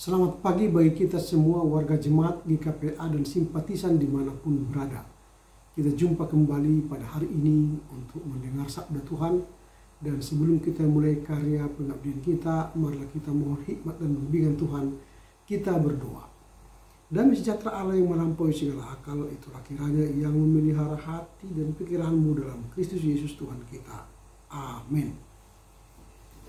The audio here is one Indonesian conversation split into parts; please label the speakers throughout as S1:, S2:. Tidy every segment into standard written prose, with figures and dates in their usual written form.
S1: Selamat pagi bagi kita semua warga jemaat GKPA dan simpatisan dimanapun berada. Kita jumpa kembali pada hari ini untuk mendengar sabda Tuhan. Dan sebelum kita mulai karya pengabdian kita, marilah kita mohon hikmat dan bimbingan Tuhan. Kita berdoa. Damai sejahtera Allah yang melampaui segala akal, itulah kiranya yang memelihara hati dan pikiranmu dalam Kristus Yesus Tuhan kita. Amin.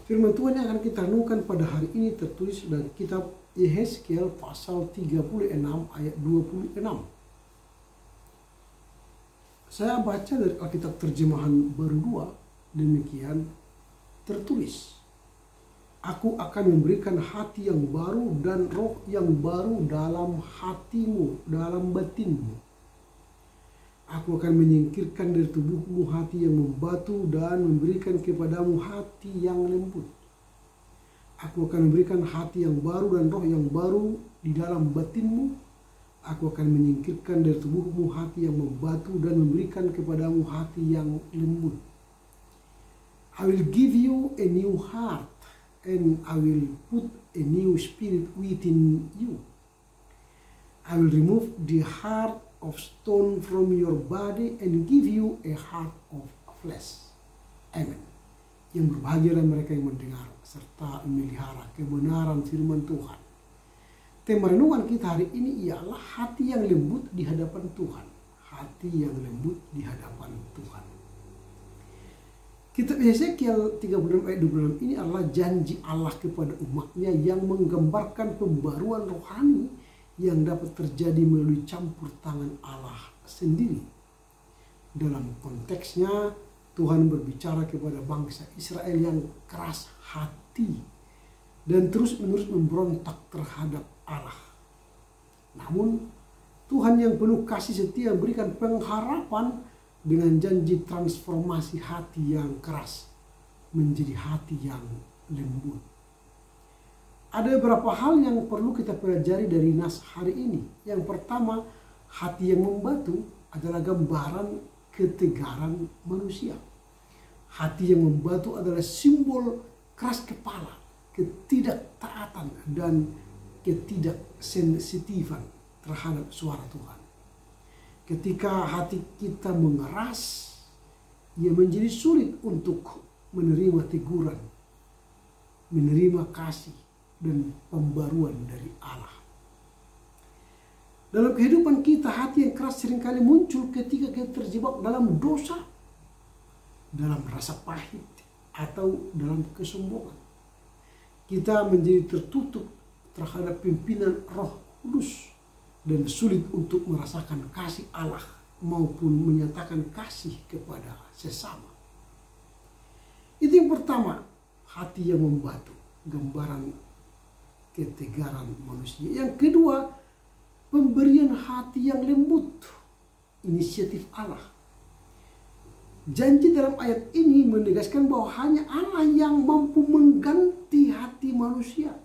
S1: Firman Tuhan yang akan kita renungkan pada hari ini tertulis dari kitab Yehezkiel pasal 36 ayat 26. Saya baca dari Alkitab terjemahan baru 2, demikian tertulis. Aku akan memberikan hati yang baru dan roh yang baru dalam hatimu, dalam batinmu. Aku akan menyingkirkan dari tubuhmu hati yang membatu dan memberikan kepadamu hati yang lembut. Aku akan memberikan hati yang baru dan roh yang baru di dalam batinmu. Aku akan menyingkirkan dari tubuhmu hati yang membatu dan memberikan kepadamu hati yang lembut. I will give you a new heart and I will put a new spirit within you. I will remove the heart of stone from your body and give you a heart of flesh. Amen. Yang berbahagialah mereka yang mendengar serta memelihara kebenaran firman Tuhan. Tema renungan kita hari ini ialah hati yang lembut di hadapan Tuhan. Hati yang lembut di hadapan Tuhan. Kitab Yehezkiel 36 ayat 26 ini adalah janji Allah kepada umatnya yang menggambarkan pembaruan rohani yang dapat terjadi melalui campur tangan Allah sendiri. Dalam konteksnya, Tuhan berbicara kepada bangsa Israel yang keras hati dan terus-menerus memberontak terhadap Allah. Namun, Tuhan yang penuh kasih setia memberikan pengharapan dengan janji transformasi hati yang keras menjadi hati yang lembut. Ada beberapa hal yang perlu kita pelajari dari nas hari ini. Yang pertama, hati yang membatu adalah gambaran ketegaran manusia. Hati yang membatu adalah simbol keras kepala, ketidaktaatan dan ketidaksensitifan terhadap suara Tuhan. Ketika hati kita mengeras, ia menjadi sulit untuk menerima teguran, menerima kasih dan pembaruan dari Allah. Dalam kehidupan kita, hati yang keras seringkali muncul ketika kita terjebak dalam dosa, dalam rasa pahit, atau dalam kesombongan. Kita menjadi tertutup terhadap pimpinan Roh Kudus dan sulit untuk merasakan kasih Allah maupun menyatakan kasih kepada sesama. Itu yang pertama, hati yang membatu, gambaran ketegaran manusia. Yang kedua, pemberian hati yang lembut, inisiatif Allah. Janji dalam ayat ini menegaskan bahwa hanya Allah yang mampu mengganti hati manusia.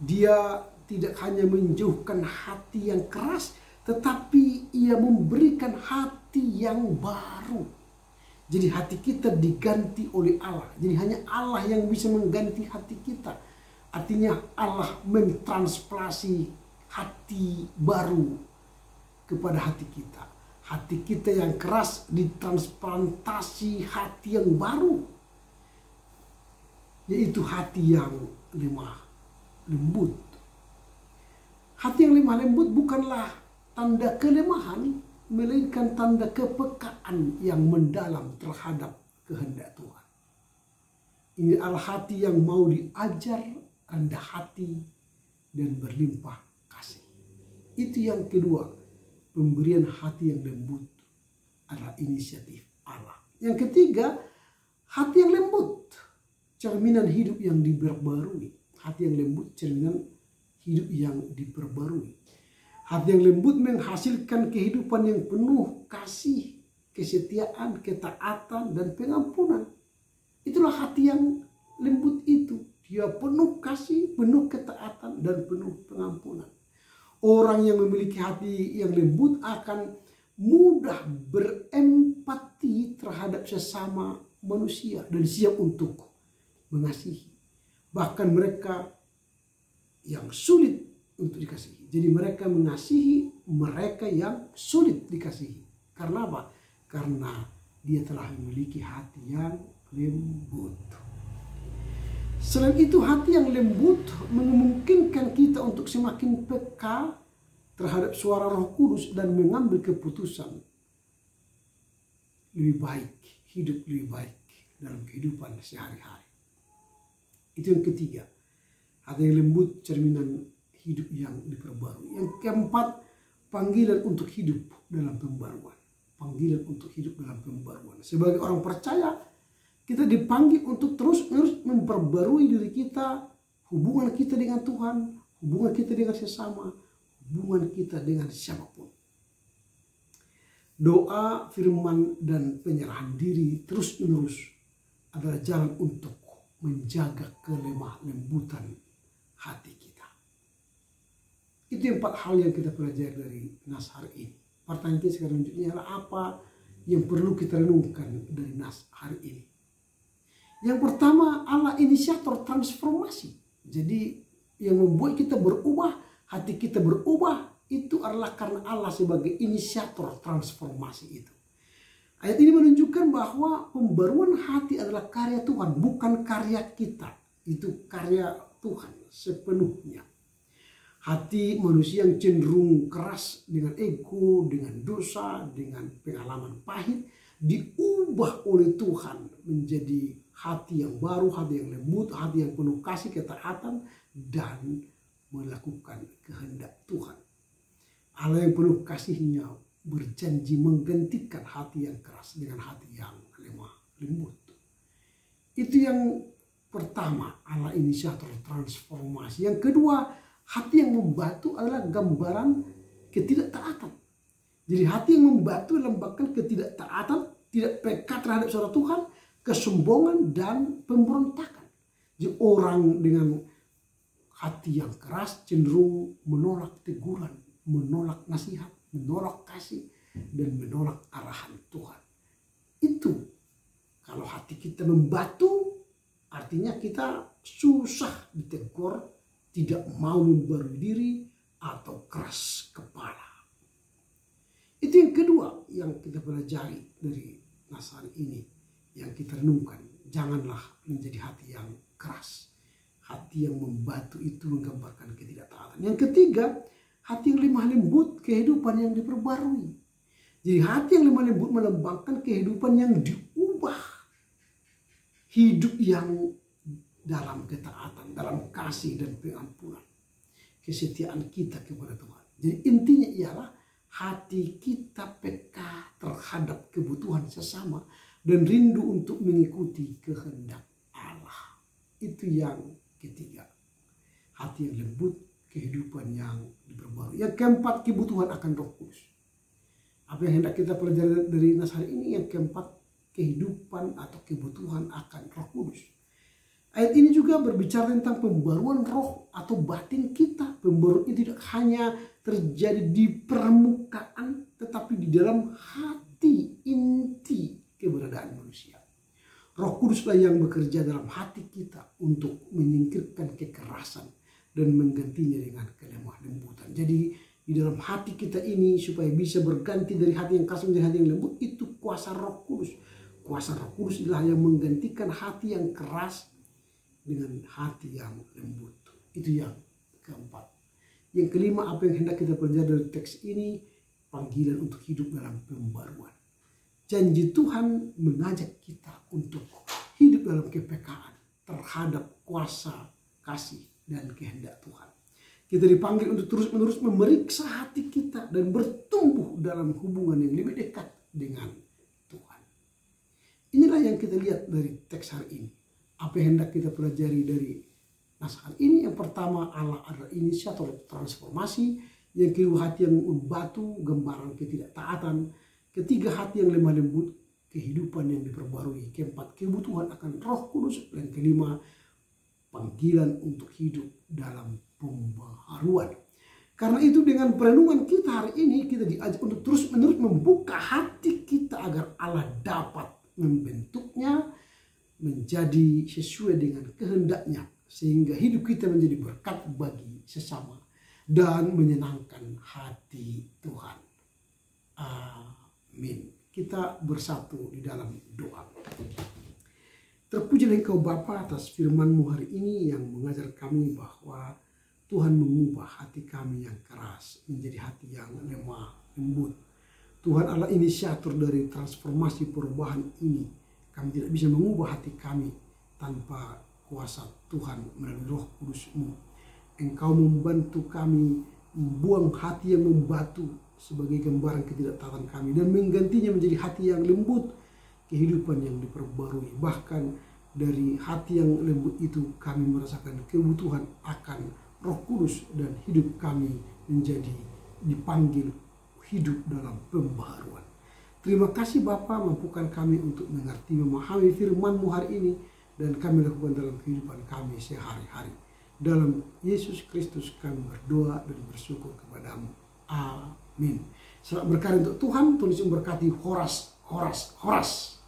S1: Dia tidak hanya menjauhkan hati yang keras, tetapi ia memberikan hati yang baru. Jadi hati kita diganti oleh Allah. Jadi hanya Allah yang bisa mengganti hati kita. Artinya Allah mentransplasi hati baru kepada hati kita. Hati kita yang keras ditransplantasi hati yang baru. Yaitu hati yang lemah, lembut. Hati yang lemah lembut bukanlah tanda kelemahan, melainkan tanda kepekaan yang mendalam terhadap kehendak Tuhan. Ini adalah hati yang mau diajar, rendah hati, dan berlimpah kasih. Itu yang kedua, pemberian hati yang lembut adalah inisiatif Allah. Yang ketiga, hati yang lembut, cerminan hidup yang diperbarui. Hati yang lembut, cerminan hidup yang diperbarui. Hati yang lembut menghasilkan kehidupan yang penuh kasih, kesetiaan, ketaatan, dan pengampunan. Itulah hati yang lembut itu. Dia penuh kasih, penuh ketaatan, dan penuh pengampunan. Orang yang memiliki hati yang lembut akan mudah berempati terhadap sesama manusia dan siap untuk mengasihi. Bahkan mereka yang sulit untuk dikasihi. Jadi mereka mengasihi mereka yang sulit dikasihi. Karena apa? Karena dia telah memiliki hati yang lembut. Selain itu, hati yang lembut memungkinkan kita untuk semakin peka terhadap suara Roh Kudus dan mengambil keputusan lebih baik, hidup lebih baik dalam kehidupan sehari-hari. Itu yang ketiga. Hati yang lembut, cerminan hidup yang diperbarui. Yang keempat, panggilan untuk hidup dalam pembaruan. Panggilan untuk hidup dalam pembaruan. Sebagai orang percaya, kita dipanggil untuk terus-menerus memperbarui diri kita, hubungan kita dengan Tuhan, hubungan kita dengan sesama, hubungan kita dengan siapapun. Doa, firman, dan penyerahan diri terus-menerus adalah jalan untuk menjaga kelemah lembutan hati kita. Itu 4 hal yang kita pelajari dari nas hari ini. Pertanyaan kita selanjutnya adalah apa yang perlu kita renungkan dari nas hari ini. Yang pertama, Allah inisiator transformasi. Jadi yang membuat kita berubah, hati kita berubah, itu adalah karena Allah sebagai inisiator transformasi itu. Ayat ini menunjukkan bahwa pembaruan hati adalah karya Tuhan, bukan karya kita. Itu karya Tuhan sepenuhnya. Hati manusia yang cenderung keras dengan ego, dengan dosa, dengan pengalaman pahit, diubah oleh Tuhan menjadi hati yang baru, hati yang lembut, hati yang penuh kasih, ketaatan, dan melakukan kehendak Tuhan. Allah yang penuh kasihnya berjanji menggantikan hati yang keras dengan hati yang lemah lembut. Itu yang pertama, Allah inisiator transformasi. Yang kedua, hati yang membatu adalah gambaran ketidaktaatan. Jadi hati yang membatu dalam bakal ketidaktaatan, tidak peka terhadap suara Tuhan, kesombongan dan pemberontakan. Jadi orang dengan hati yang keras cenderung menolak teguran, menolak nasihat, menolak kasih, dan menolak arahan Tuhan. Itu kalau hati kita membatu, artinya kita susah ditegur, tidak mau membaharui diri, atau keras kepala. Itu yang kedua yang kita pelajari dari nas hari ini, yang kita renungkan. Janganlah menjadi hati yang keras. Hati yang membatu itu menggambarkan ketidaktaatan. Yang ketiga, hati yang lemah lembut, kehidupan yang diperbarui. Jadi hati yang lemah lembut melambangkan kehidupan yang diubah. Hidup yang dalam ketaatan, dalam kasih dan pengampunan. Kesetiaan kita kepada Tuhan. Jadi intinya ialah hati kita peka terhadap kebutuhan sesama dan rindu untuk mengikuti kehendak Allah. Itu yang ketiga. Hati yang lembut, kehidupan yang diperbarui. Yang keempat, kebutuhan akan Roh Kudus. Apa yang hendak kita pelajari dari nas hari ini? Yang keempat, kehidupan atau kebutuhan akan Roh Kudus. Ayat ini juga berbicara tentang pembaruan roh atau batin kita. Pembaruan itu tidak hanya terjadi di permukaan, tetapi di dalam hati inti keberadaan manusia. Roh Kuduslah yang bekerja dalam hati kita untuk menyingkirkan kekerasan dan menggantinya dengan kelemah lembutan. Jadi di dalam hati kita ini supaya bisa berganti dari hati yang keras menjadi hati yang lembut, itu kuasa Roh Kudus. Kuasa Roh Kudus adalah yang menggantikan hati yang keras dengan hati yang lembut. Itu yang keempat. Yang kelima, apa yang hendak kita pelajari dari teks ini? Panggilan untuk hidup dalam pembaruan. Janji Tuhan mengajak kita untuk hidup dalam kepekaan terhadap kuasa, kasih, dan kehendak Tuhan. Kita dipanggil untuk terus-menerus memeriksa hati kita dan bertumbuh dalam hubungan yang lebih dekat dengan Tuhan. Inilah yang kita lihat dari teks hari ini. Apa yang hendak kita pelajari dari nas hari ini? Yang pertama, Allah adalah inisiator transformasi. Yang kedua, hati yang membatu, gambaran ketidaktaatan. Ketiga, hati yang lemah lembut, kehidupan yang diperbarui. Keempat, kebutuhan akan Roh Kudus. Dan kelima, panggilan untuk hidup dalam pembaharuan. Karena itu dengan perenungan kita hari ini, kita diajak untuk terus-menerus membuka hati kita agar Allah dapat membentuknya menjadi sesuai dengan kehendaknya sehingga hidup kita menjadi berkat bagi sesama dan menyenangkan hati Tuhan. Amin. Kita bersatu di dalam doa. Terpujilah Engkau Bapa atas firman-Mu hari ini yang mengajar kami bahwa Tuhan mengubah hati kami yang keras menjadi hati yang lemah, lembut. Tuhan Allah inisiator dari transformasi perubahan ini. Kami tidak bisa mengubah hati kami tanpa kuasa Tuhan melalui Roh Kudus-Mu. Engkau membantu kami membuang hati yang membatu sebagai gambaran ketidaktaatan kami dan menggantinya menjadi hati yang lembut, kehidupan yang diperbarui. Bahkan dari hati yang lembut itu kami merasakan kebutuhan akan Roh Kudus dan hidup kami menjadi dipanggil hidup dalam pembaharuan. Terima kasih Bapa, mampukan kami untuk mengerti, memahami firman-Mu hari ini dan kami lakukan dalam kehidupan kami sehari-hari. Dalam Yesus Kristus kami berdoa dan bersyukur kepadamu. Amin. Selamat berkarya untuk Tuhan. Tuhan Yesus memberkati. Horas.